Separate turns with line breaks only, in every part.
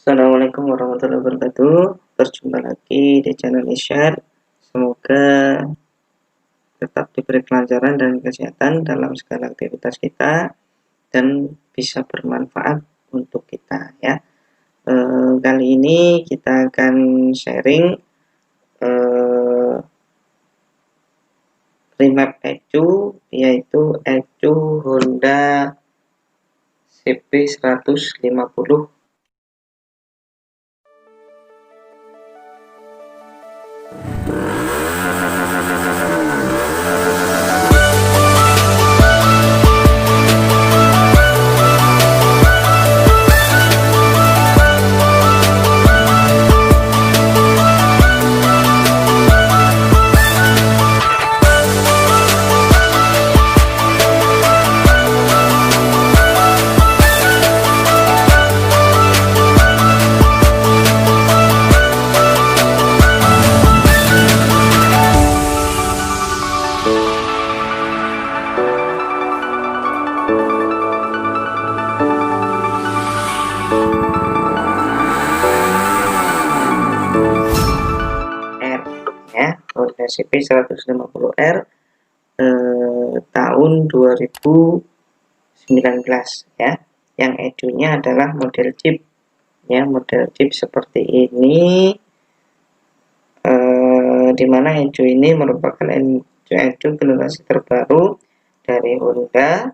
Assalamualaikum warahmatullahi wabarakatuh. Berjumpa lagi di channel Isyar. Semoga tetap diberi kelancaran dan kesehatan dalam segala aktivitas kita dan bisa bermanfaat untuk kita ya. Kali ini kita akan sharing remap ECU, yaitu ECU Honda CB150. Honda CB150R tahun 2019 ya. Yang ECU-nya adalah model Jeep ya, model Jeep seperti ini, dimana ECU ini merupakan ECU generasi terbaru dari Honda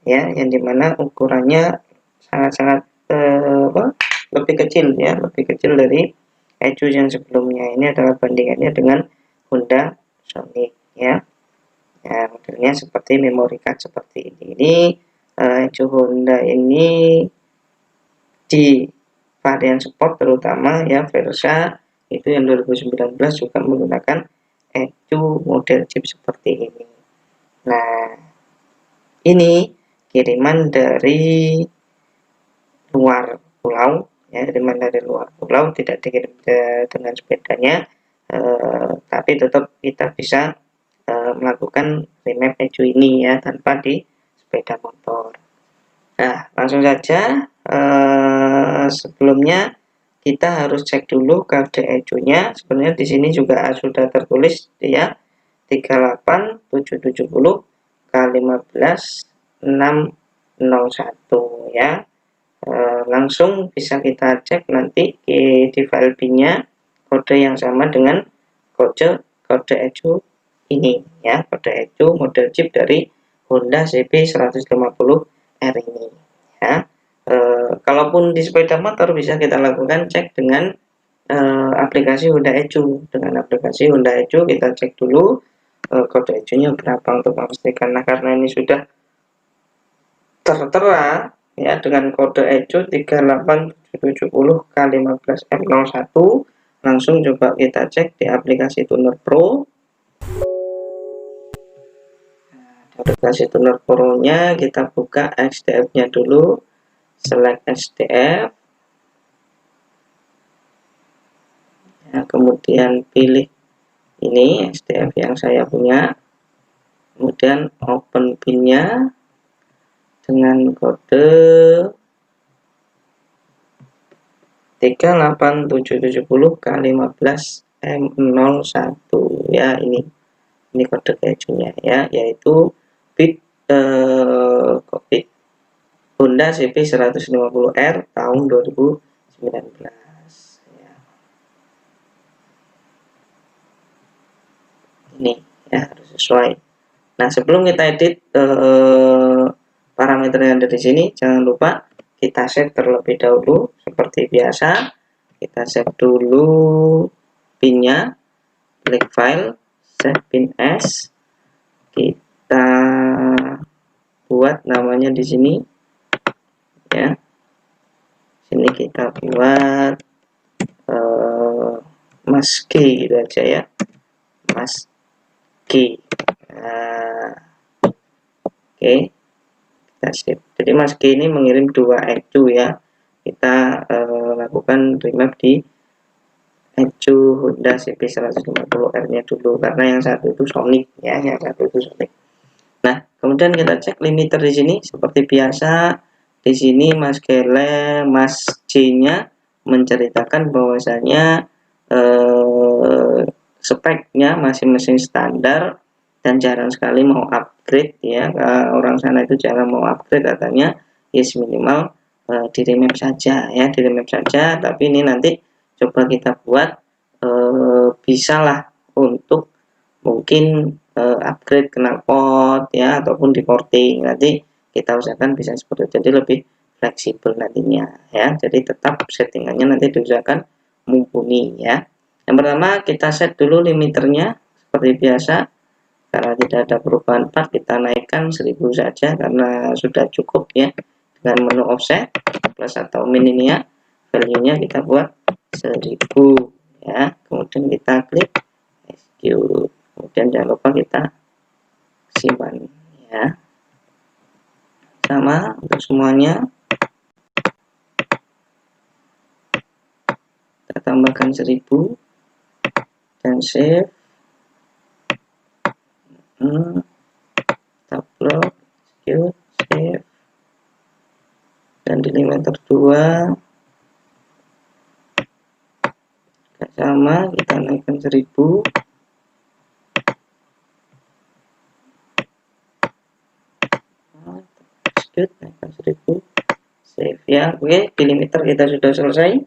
ya, yang dimana ukurannya sangat-sangat lebih kecil ya, lebih kecil dari ECU yang sebelumnya. Ini adalah bandingannya dengan Honda Sonic ya. Ya, modelnya seperti memory card seperti ini. ECU Honda ini di varian sport terutama ya, Versa itu yang 2019 juga menggunakan ECU model Jeep seperti ini. Nah, ini kiriman dari luar pulau ya, kiriman dari luar pulau, tidak dikirim dengan sepedanya, tapi tetap kita bisa melakukan remap ECU ini ya, tanpa di sepeda motor. Nah, langsung saja. Sebelumnya kita harus cek dulu kode ECU-nya. Sebenarnya di sini juga sudah tertulis ya, 38770 K15601 ya. Langsung bisa kita cek nanti di file bin-nya, kode yang sama dengan kode ECU ini ya, kode ECU model Jeep dari Honda CB150R ini ya. Kalaupun di sepeda motor bisa kita lakukan cek dengan aplikasi Honda ECU. Dengan aplikasi Honda ECU kita cek dulu kode ECU-nya berapa untuk memastikan. Nah, karena ini sudah tertera ya dengan kode ECU 38770 K15M01, langsung coba kita cek di aplikasi Tuner Pro. Aplikasi Tuner Pro-nya kita buka SDF-nya dulu, select SDF ya, kemudian pilih ini SDF yang saya punya, kemudian open bin-nya dengan kode 38770 K15M01 ya. Ini kode ECU-nya ya, yaitu bit Honda CB150R tahun 2019 ya. Ini ya, harus sesuai. Nah, sebelum kita edit parameter yang ada di sini, jangan lupa kita save terlebih dahulu. Seperti biasa, kita save dulu pinnya, klik file, save pin as, kita buat namanya di sini ya. Sini kita buat Mas G gitu aja ya, Mas G. Nah, oke, kita save. Jadi Mas G ini mengirim 2 ECU ya. Kita lakukan remap di ECU Honda CB150R nya dulu, karena yang satu itu Sonic ya, yang satu itu Sonic. Nah, kemudian kita cek limiter di sini seperti biasa. Di sini Mas G-nya menceritakan bahwasanya speknya masing-masing standar dan jarang sekali mau upgrade ya. Orang sana itu jarang mau upgrade, katanya yes minimal di remap saja ya, di remap saja. Tapi ini nanti coba kita buat bisalah untuk mungkin upgrade knalpot ya, ataupun di porting. Nanti kita usahakan bisa seperti itu, jadi lebih fleksibel nantinya ya. Jadi tetap settingannya nanti diusahakan mumpuni ya. Yang pertama kita set dulu limiternya seperti biasa. Karena tidak ada perubahan part, kita naikkan 1000 saja karena sudah cukup ya. Dengan menu offset plus atau min ini ya, value nya kita buat 1000 ya. Kemudian kita klik execute, kemudian jangan lupa kita simpan ya. Sama untuk semuanya, kita tambahkan 1000 dan save. Upload, execute, save. Dan di limiter 2 sama, kita naikkan 1000. Execute, naikkan 1000, save ya. Oke, di limiter kita sudah selesai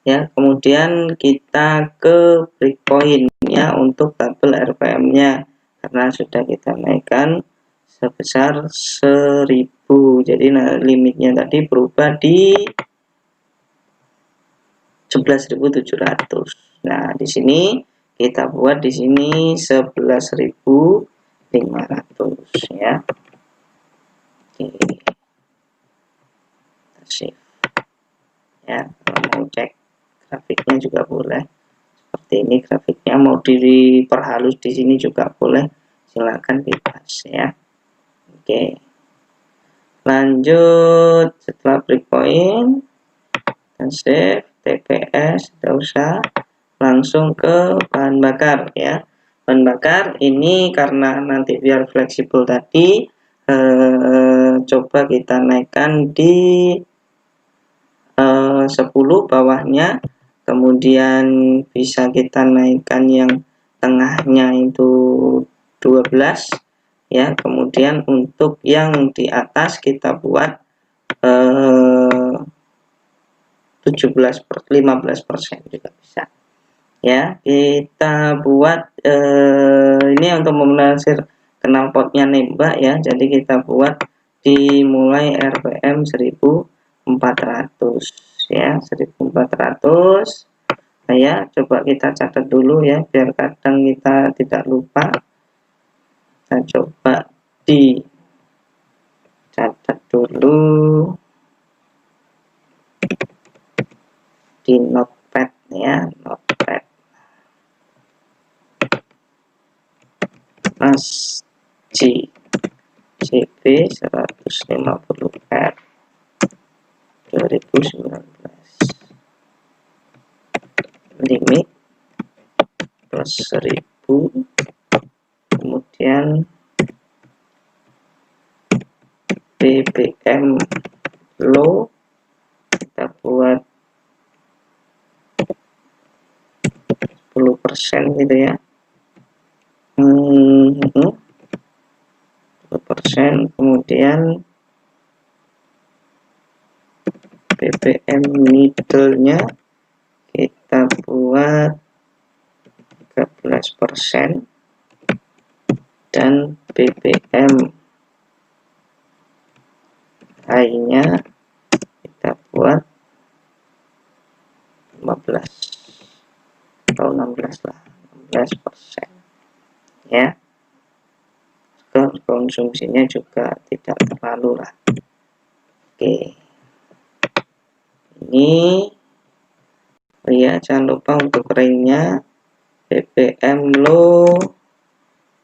ya. Kemudian kita ke breakpoint ya, untuk tabel RPM nya karena sudah kita naikkan sebesar 1000. Jadi limitnya tadi berubah di 11.700. Nah, di sini kita buat di sini 11.500 ya. Oke. Save. Ya, kalau mau cek grafiknya juga boleh. Seperti ini grafiknya, mau diperhalus di sini juga boleh, silakan bebas ya. Oke, lanjut setelah breakpoint dan save TPS, tidak usah, langsung ke bahan bakar ya. Bahan bakar ini karena nanti biar fleksibel tadi, coba kita naikkan di 10 bawahnya, kemudian bisa kita naikkan yang tengahnya itu 12 ya. Kemudian untuk yang di atas kita buat 15% juga bisa ya. Kita buat ini untuk memonitoring knalpotnya nembak ya, jadi kita buat dimulai RPM 1400 ya, 1400. Nah ya, coba kita catat dulu ya, biar kadang kita tidak lupa. Kita coba dicatat dulu di notepad ya, notepad Mas G CB 150R 2019, limit plus 1000, kemudian BBM low kita buat 10% gitu ya. 10%, kemudian BBM middle nya kita buat 13% dan BBM high nya kita buat 15 atau 16 lah, 16% ya. Konsumsinya juga tidak terlalu lah. Oke, ini ya, jangan lupa untuk ringnya BBM low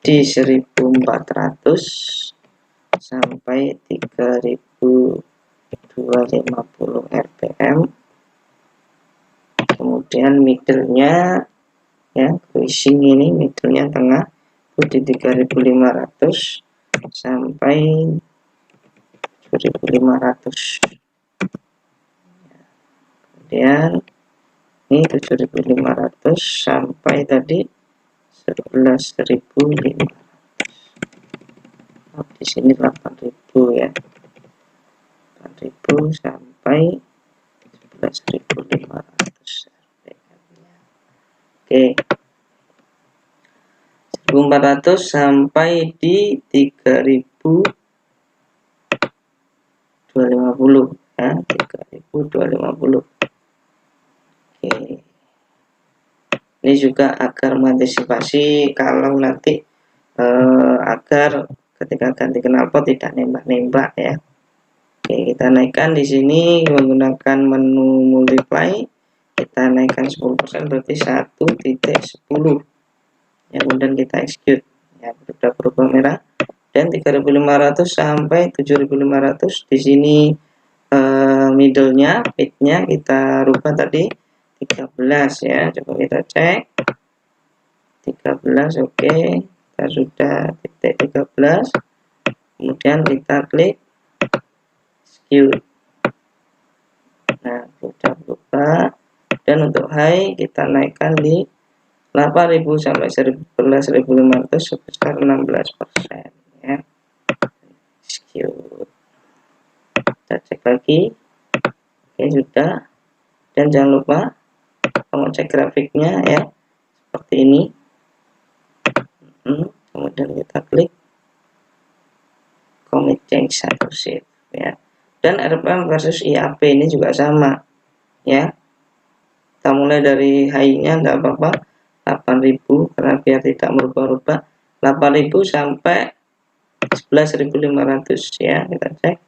di 1400 sampai 3250 rpm. Kemudian middle-nya ya, cruising ini middle-nya tengah di 3500 sampai 7500. Kemudian ini 7.500 sampai tadi 11.500. Oh, di sini 8.000 ya, 8.000 sampai 11.500 RPM-nya. Oke, 1.400 sampai di 3.250 ya, 3.250. Oke, ini juga agar mengantisipasi kalau nanti agar ketika ganti knalpot tidak nembak-nembak ya. Oke, kita naikkan di sini menggunakan menu multiply, kita naikkan 10%, berarti 1.10 ya, kemudian kita execute ya, sudah berubah merah. Dan 3.500 sampai 7.500 di sini middle-nya, pitch-nya kita rubah tadi 13 ya, coba kita cek 13. Oke, kita sudah titik 13, kemudian kita klik execute. Nah, sudah berubah. Dan untuk high kita naikkan di 8.000 sampai 11.500 sebesar 16% ya. Execute. Kita cek lagi. Oke, sudah. Dan jangan lupa mengecek grafiknya ya, seperti ini. Kemudian kita klik commit change atau save ya. Dan RPM versus IAP ini juga sama ya. Kita mulai dari high-nya enggak apa-apa 8.000 karena biar tidak merubah-rubah, 8.000 sampai 11.500 ya. Kita cek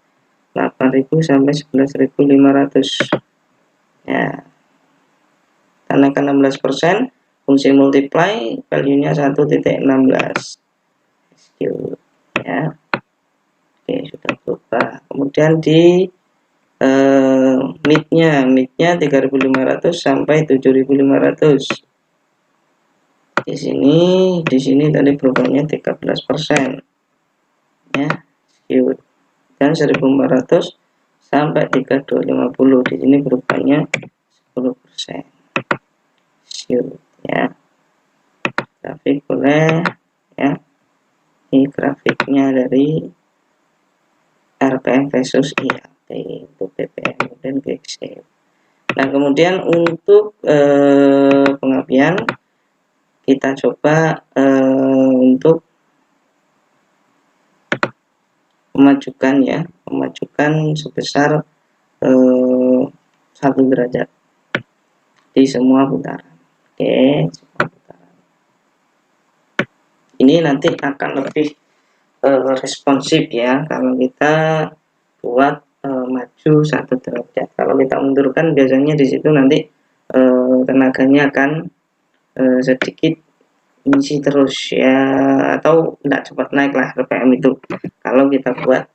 8.000 sampai 11.500 ya. Kita naikkan 16%, fungsi multiply, value-nya 1.16 ya. Oke, sudah berubah. Kemudian di mid-nya 3.500 sampai 7.500. Di sini tadi berubahnya 13% ya. Dan 1.400 sampai 3.250, di sini berubahnya 10% ya. Grafik boleh ya. Ini grafiknya dari RPM versus IAP untuk BPM, dan klik save. Nah, kemudian untuk pengapian kita coba untuk memajukan ya, memajukan sebesar 1 derajat di semua putaran. Oke, semua putaran. Ini nanti akan lebih responsif ya kalau kita buat maju 1 derajat. Kalau kita mundurkan biasanya di situ nanti tenaganya akan sedikit ngisi terus ya, atau tidak cepat naik lah RPM itu kalau kita buat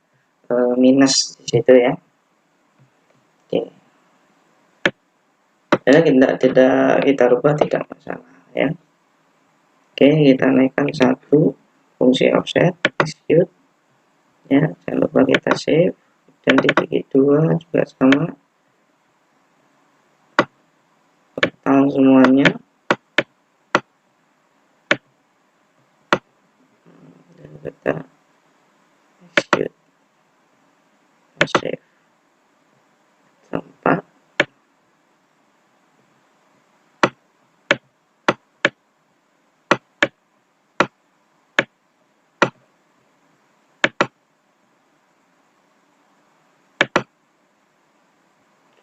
minus di situ ya. Oke, jadi tidak kita rubah, tidak masalah ya. Oke, kita naikkan 1, fungsi offset, execute ya, jangan lupa kita save. Dan di titik 2 juga sama, total semuanya. Dan kita execute, save. 4.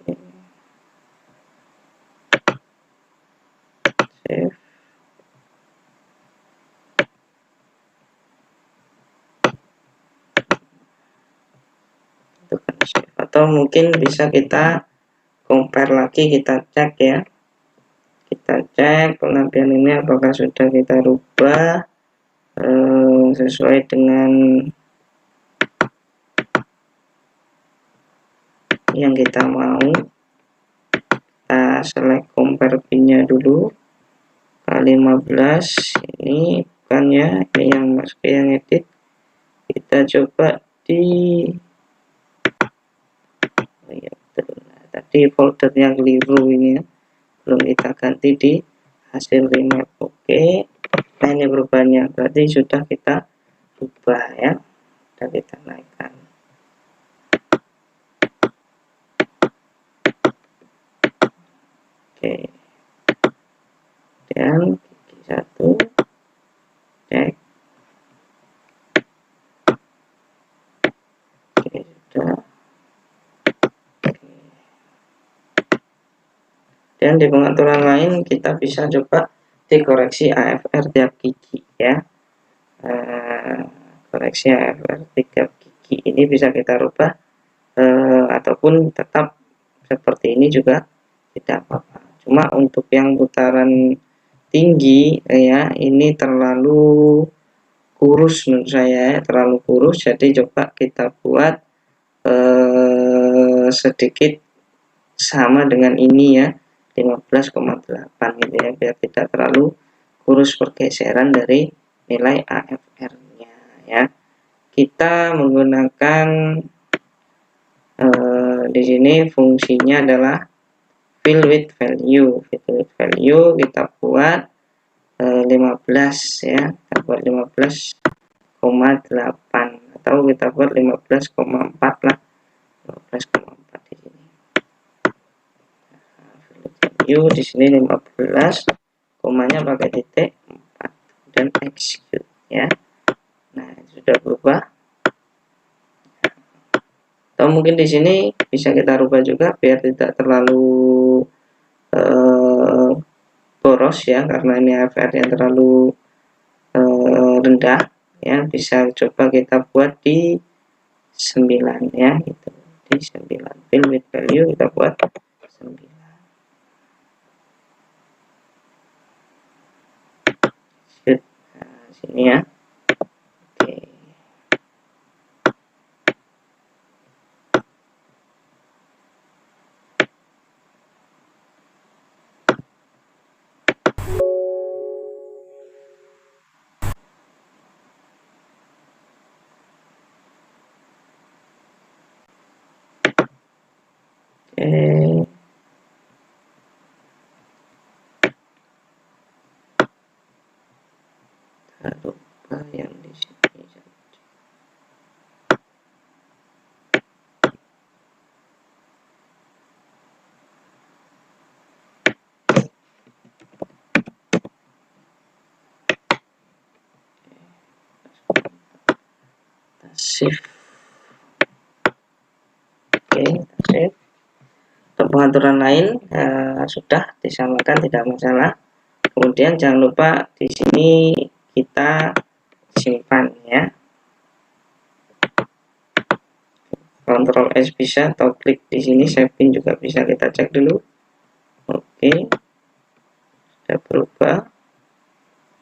Save. Save. Atau mungkin bisa kita compare lagi, kita cek ya, kita cek pengambilan ini apakah sudah kita rubah sesuai dengan yang kita mau. Kita select compare pin-nya dulu, K15 ini bukan ya, ini yang masuk yang edit. Kita coba di tadi foldernya keliru ini ya, belum kita ganti di hasil remap. Oke, nah ini perubahannya berarti sudah kita ubah ya, sudah kita naikkan. Oke, dan gigi 1 cek. Oke, sudah. Oke. Dan di pengaturan lain kita bisa coba dikoreksi AFR tiap gigi ya. Koreksi AFR tiap gigi ini bisa kita rubah ataupun tetap seperti ini juga tidak apa-apa. Cuma untuk yang putaran tinggi ya, ini terlalu kurus menurut saya ya, terlalu kurus. Jadi coba kita buat sedikit sama dengan ini ya, 15,8 gitu ya, biar tidak terlalu kurus pergeseran dari nilai AFR-nya ya. Kita menggunakan di sini fungsinya adalah fill with value. Fill with value kita buat 15 ya, kita buat 15,8 atau kita buat 15,4 lah, 15,4 di sini. Value di sini 15, komanya pakai titik 4 dan execute ya. Nah, sudah berubah. Atau mungkin di sini bisa kita rubah juga biar tidak terlalu boros ya, karena ini AFR yang terlalu rendah ya. Bisa coba kita buat di 9 ya, gitu. Di 9 fill with value kita buat 9. Nah, sini ya. Oke. Lupa yang di sini. Save. Oke, save. Untuk pengaturan lain sudah disamakan, tidak masalah. Kemudian jangan lupa di sini kita simpan ya. Ctrl S bisa, atau klik di sini save pin juga bisa, kita cek dulu. Oke, sudah berubah.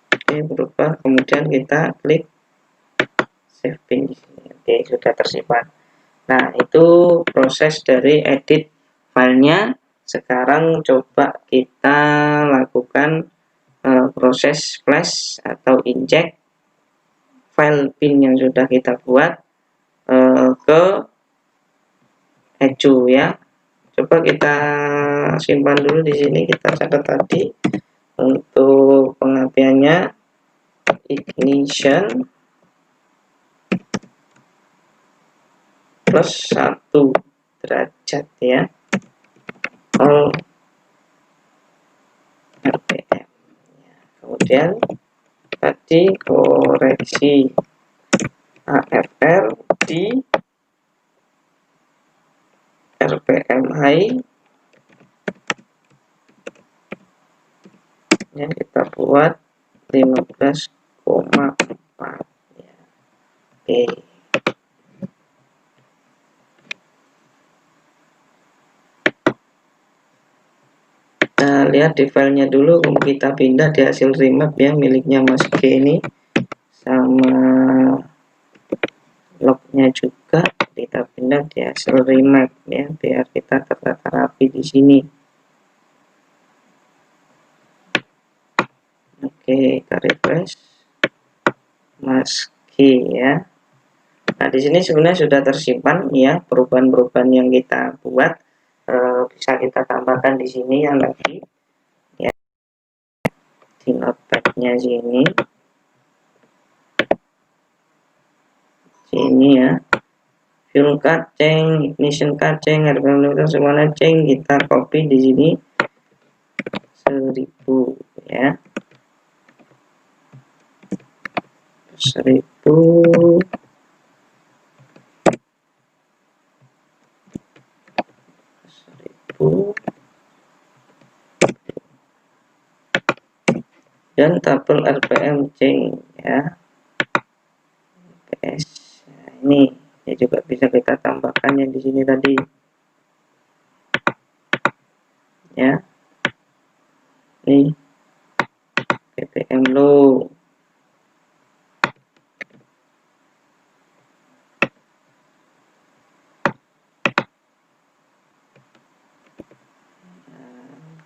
Oke, berubah. Kemudian kita klik save pin di sini. Oke, sudah tersimpan. Nah, itu proses dari edit filenya. Sekarang coba kita lakukan proses flash atau inject file pin yang sudah kita buat ke Ecu ya. Coba kita simpan dulu di sini, kita catat tadi untuk pengapiannya ignition plus 1 derajat ya, all RPM. Kemudian tadi koreksi AFR di RPM high yang kita buat 15,4 ya. Oke. Nah, lihat di filenya dulu, kita pindah di hasil remap ya, miliknya Mas G ini, sama lognya juga kita pindah di hasil remap ya, biar kita tertata rapi di sini. Oke, kita refresh Mas G ya. Nah, di sini sebenarnya sudah tersimpan ya perubahan-perubahan yang kita buat. Bisa kita tambahkan di sini yang lagi. di notepad-nya sini ya, fuel kaceng, ignition kaceng, RPM limiter semuanya ceng, kita copy di sini 1000 ya, 1000 dan tabel RPM ceng ya, PS. Nah, ini ya juga bisa kita tambahkan yang di sini tadi ya, nih BPM low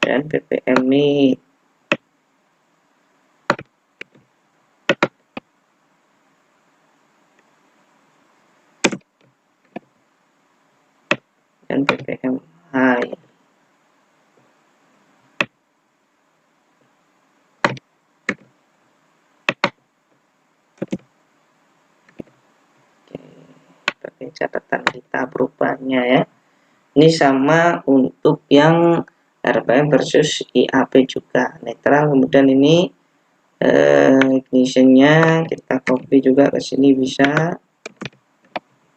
dan BPM mid dan BPM high. Oke, catatan kita perubahannya ya. Ini sama untuk yang RPM versus IAP juga netral. Kemudian ini ignitionnya kita copy juga ke sini, bisa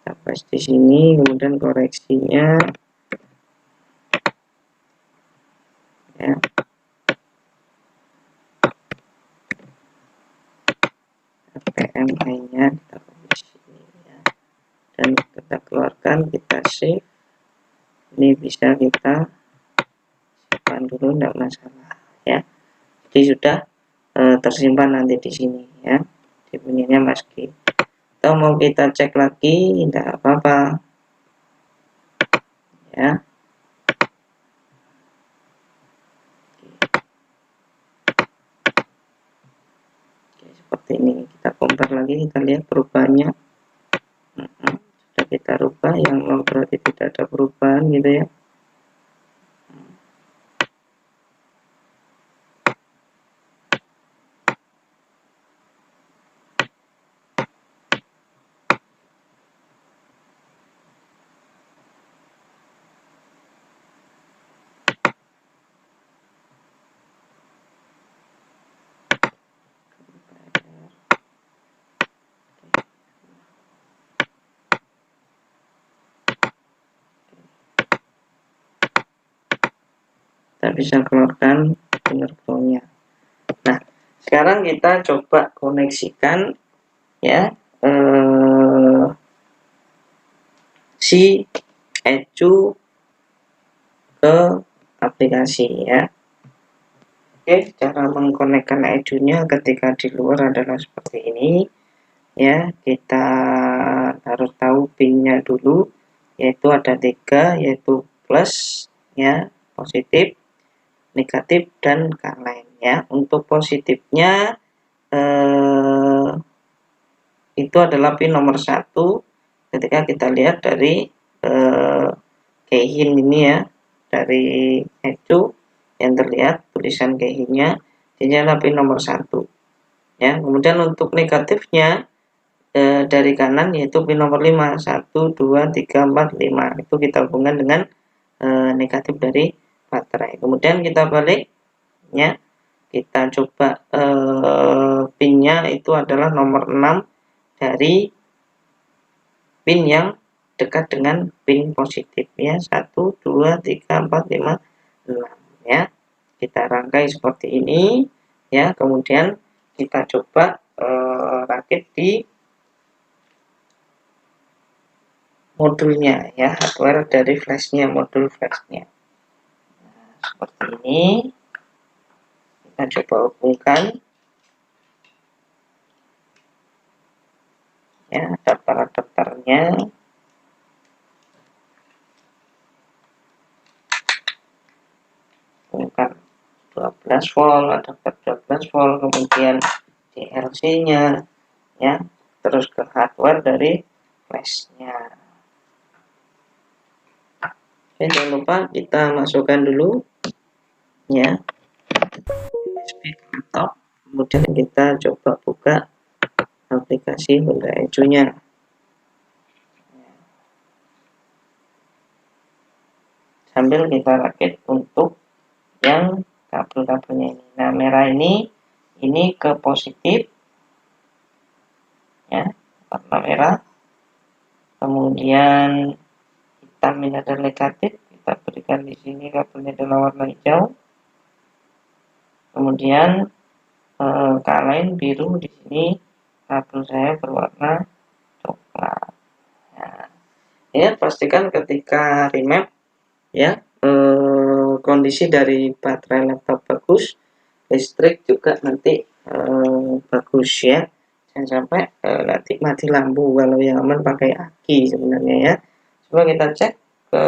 kita paste di sini. Kemudian koreksinya ya, RPM high-nya kita copy di sini ya, dan kita keluarkan, kita save. Ini bisa kita simpan dulu, tidak masalah ya. Jadi sudah tersimpan nanti di sini ya, di bunyinya maski. Atau mau kita cek lagi tidak apa-apa ya. Oke, seperti ini kita compare lagi, kita lihat perubahannya. Sudah kita rubah, yang nol berarti tidak ada perubahan gitu ya. Kita bisa keluarkan penerbangnya. Nah, sekarang kita coba koneksikan ya si ECU ke aplikasi ya. Oke, cara mengkonekkan ECU-nya ketika di luar adalah seperti ini ya. Kita harus tahu pinnya dulu, yaitu ada 3, yaitu plus ya, positif, negatif, dan lain ya. Untuk positifnya itu adalah pin nomor 1 ketika kita lihat dari keyhin ini ya, dari ECU yang terlihat tulisan keyhinnya, ini adalah pin nomor 1 ya. Kemudian untuk negatifnya dari kanan yaitu pin nomor 5, 1, 2, 3, 4, 5 itu kita hubungkan dengan negatif dari baterai. Kemudian kita balik ya, kita coba pinnya itu adalah nomor 6 dari pin yang dekat dengan pin positif ya, 1, 2, 3, 4, 5, 6 ya. Kita rangkai seperti ini ya. Kemudian kita coba rakit di modulnya ya, hardware dari flashnya, modul flashnya. Nah, seperti ini kita coba hubungkan ya, adapter-adapternya hubungkan 12 volt, adapter 12 volt, kemudian DLC nya ya, terus ke hardware dari flashnya. Oke, jangan lupa kita masukkan dulu ya USB ke laptop, kemudian kita coba buka aplikasi Honda Echo-nya. Sambil kita rakit untuk yang kabel-kabelnya ini. Nah, merah ini ke positif, ya, warna merah. Kemudian hitam ini adalah negatif, kita berikan di sini kabelnya adalah warna hijau. Kemudian lain biru, di sini kabel saya berwarna coklat. Nah, ya, pastikan ketika remap, ya, kondisi dari baterai laptop bagus, listrik juga nanti bagus, ya. Jangan sampai nanti mati lampu kalau yang aman pakai aki sebenarnya, ya. Coba kita cek ke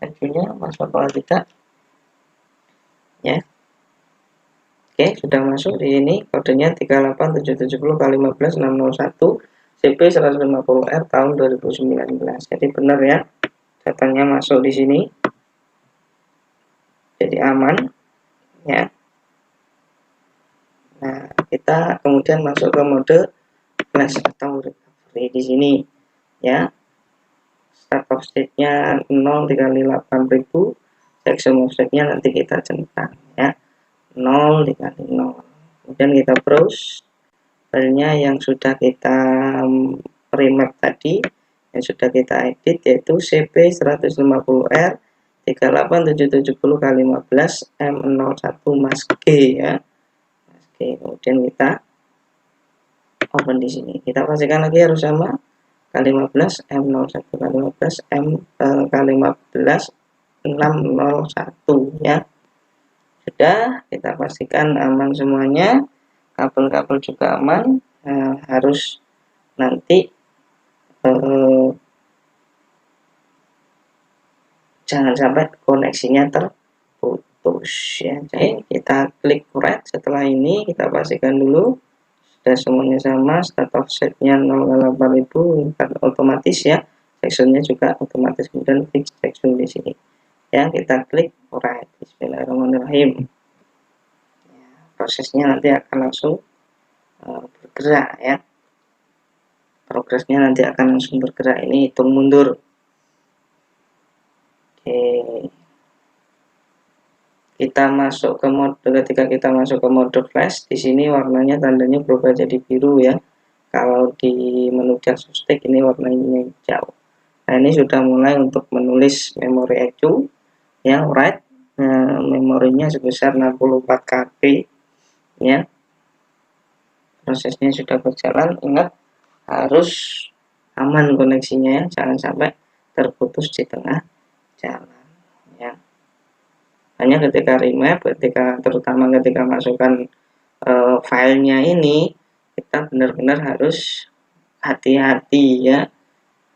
Echo-nya masuk atau tidak, ya. Oke, sudah masuk di ini, kodenya 38770x15601 CP 150R tahun 2019. Jadi benar, ya, datanya masuk di sini, jadi aman, ya. Nah, kita kemudian masuk ke mode flash atau recovery di sini, ya. Start of state-nya 0 dikali 8000, section of state-nya nanti kita centang, ya, 0 dikali 0. Kemudian kita browse filenya yang sudah kita remap tadi, yang sudah kita edit, yaitu CP 150R 38770x15 M01 Mas G, ya. Mas G. Kemudian kita open di sini. Kita pastikan lagi harus sama K15 M01 K15 M K15 601, ya. Sudah, kita pastikan aman semuanya, kabel-kabel juga aman. Harus nanti jangan sampai koneksinya terputus, ya. Jadi kita klik write. Setelah ini kita pastikan dulu sudah semuanya sama, start offsetnya 0,8000 kan otomatis, ya, sectionnya juga otomatis. Kemudian fix section di sini, ya, kita klik write. Bismillahirrahmanirrahim. Ya, prosesnya nanti akan langsung bergerak, ya, progresnya nanti akan langsung bergerak. Ini hitung mundur. Oke, kita masuk ke mode, ketika kita masuk ke mode flash, di sini warnanya tandanya berubah jadi biru, ya. Kalau di menu diagnostik ini warnanya hijau. Nah, ini sudah mulai untuk menulis memori Echo, ya, write. Memorinya sebesar 64 KB, ya. Prosesnya sudah berjalan. Ingat, harus aman koneksinya, ya, jangan sampai terputus di tengah jalan, ya. Hanya ketika remap, terutama ketika masukkan filenya ini, kita benar-benar harus hati-hati, ya,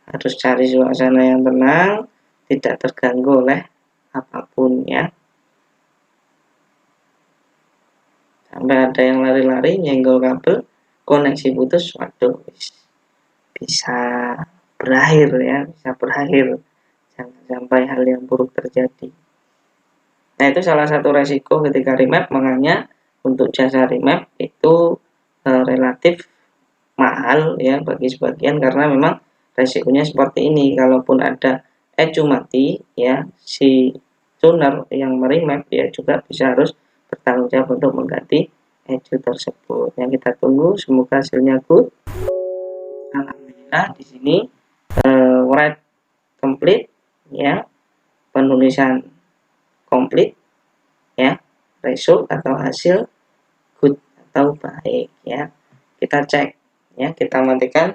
harus cari suasana yang tenang, tidak terganggu oleh apapun, ya. Sampai ada yang lari-lari nyenggol kabel, koneksi putus, waduh, bisa berakhir, ya, bisa berakhir. Jangan sampai hal yang buruk terjadi. Nah, itu salah satu resiko ketika remap. Makanya untuk jasa remap itu relatif mahal, ya, bagi sebagian, karena memang resikonya seperti ini. Kalaupun ada Echo mati, ya, si tuner yang meremap dia juga bisa harus bertanggung jawab untuk mengganti Echo tersebut. Yang kita tunggu semoga hasilnya good. Alhamdulillah di sini write complete, ya, penulisan komplit, ya, result atau hasil good atau baik, ya. Kita cek, ya, kita matikan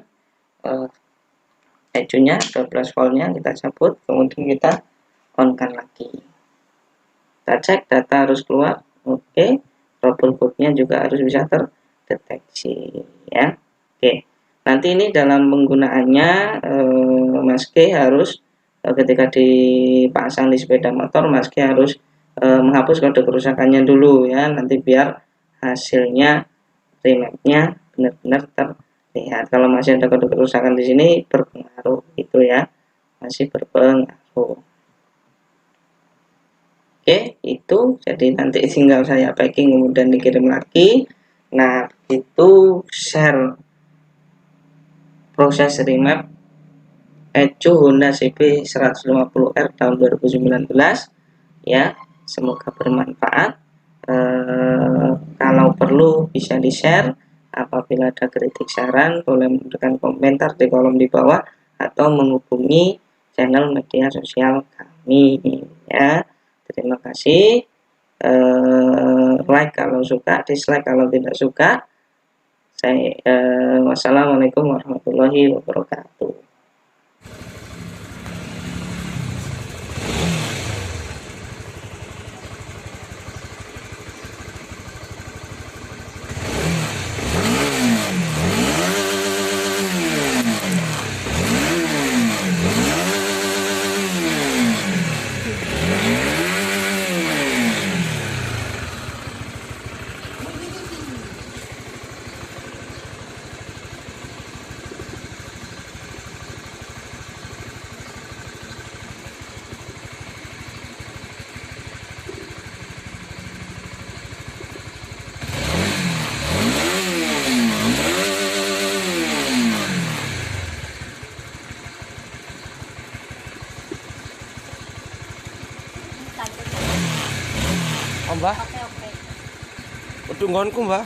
Echo-nya 12 voltnya, kita cabut, kemudian kita on-kan lagi. Kita cek data harus keluar, oke. Trouble-nya juga harus bisa terdeteksi, ya. Oke. Nanti ini dalam penggunaannya Mas G harus ketika dipasang di sepeda motor, Mas G harus menghapus kode kerusakannya dulu, ya, nanti biar hasilnya remapnya benar-benar terlihat. Kalau masih ada kode kerusakan di sini berpengaruh, gitu, ya, masih berpengaruh. Oke, itu jadi nanti tinggal saya packing kemudian dikirim lagi. Nah, itu share proses remap Ecu Honda CB 150R tahun 2019 ya. Semoga bermanfaat. Kalau perlu bisa di-share. Apabila ada kritik saran boleh memberikan komentar di kolom di bawah atau menghubungi channel media sosial kami ya. Terima kasih. Like kalau suka, dislike kalau tidak suka. Wassalamualaikum warahmatullahi wabarakatuh.
Oh, Mbah.
Oke, oke.
Wedhus nggonku, Mbah.